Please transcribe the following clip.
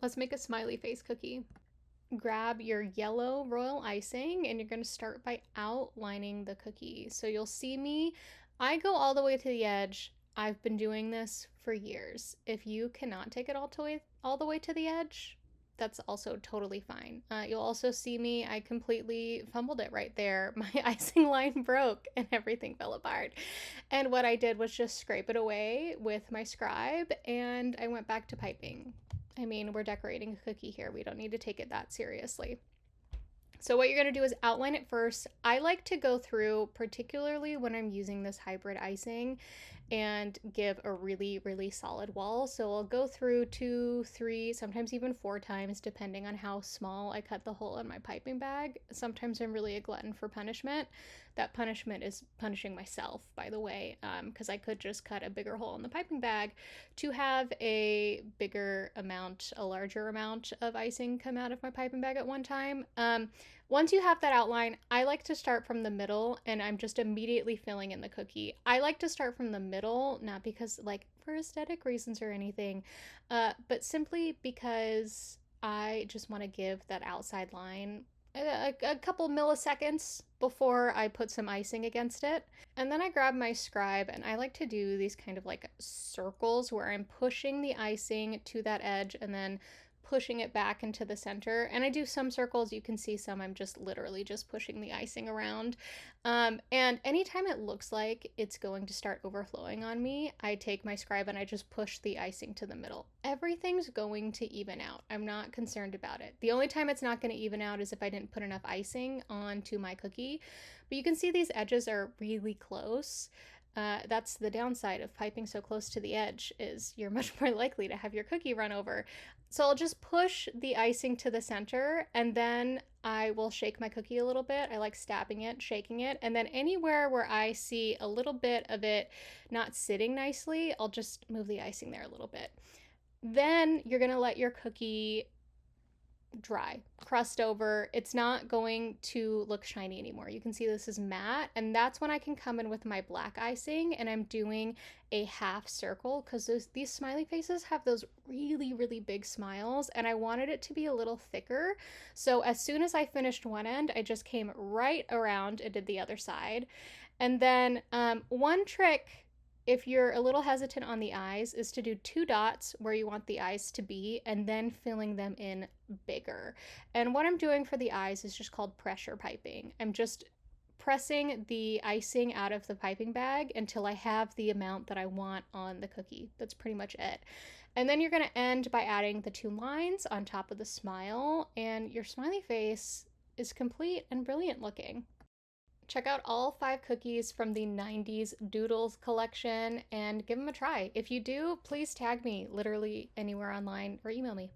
Let's make a smiley face cookie. Grab your yellow royal icing and you're going to start by outlining the cookie. So you'll see me, I go all the way to the edge. I've been doing this for years. If you cannot take it all the way to the edge, that's also totally fine. You'll also see me, I completely fumbled it right there. My icing line broke and everything fell apart. And what I did was just scrape it away with my scribe and I went back to piping. I mean, we're decorating a cookie here. We don't need to take it that seriously. So what you're going to do is outline it first. I like to go through, particularly when I'm using this hybrid icing, and give a really, really solid wall. So I'll go through 2, 3, sometimes even 4 times, depending on how small I cut the hole in my piping bag. Sometimes I'm really a glutton for punishment. That punishment is punishing myself, by the way, because I could just cut a bigger hole in the piping bag to have a larger amount of icing come out of my piping bag at one time. Once you have that outline, I like to start from the middle and I'm just immediately filling in the cookie. I like to start from the middle, not because like for aesthetic reasons or anything, but simply because I just want to give that outside line a couple milliseconds before I put some icing against it. And then I grab my scribe and I like to do these kind of like circles where I'm pushing the icing to that edge and then pushing it back into the center. And I do some circles, you can see some I'm just literally just pushing the icing around. And anytime it looks like it's going to start overflowing on me, I take my scribe and I just push the icing to the middle. Everything's going to even out. I'm not concerned about it. The only time it's not going to even out is if I didn't put enough icing onto my cookie. But you can see these edges are really close. That's the downside of piping so close to the edge, is you're much more likely to have your cookie run over. So I'll just push the icing to the center and then I will shake my cookie a little bit. I like stabbing it, shaking it, and then anywhere where I see a little bit of it not sitting nicely, I'll just move the icing there a little bit. Then you're gonna let your cookie dry, crust over. It's not going to look shiny anymore. You can see this is matte, and that's when I can come in with my black icing and I'm doing a half circle because these smiley faces have those really, really big smiles and I wanted it to be a little thicker. So as soon as I finished one end, I just came right around and did the other side. And then one trick, if you're a little hesitant on the eyes, is to do 2 dots where you want the eyes to be and then filling them in bigger. And what I'm doing for the eyes is just called pressure piping. I'm just pressing the icing out of the piping bag until I have the amount that I want on the cookie. That's pretty much it. And then you're going to end by adding the 2 lines on top of the smile, and your smiley face is complete and brilliant looking. Check out all 5 cookies from the 90s Doodles collection and give them a try. If you do, please tag me literally anywhere online or email me.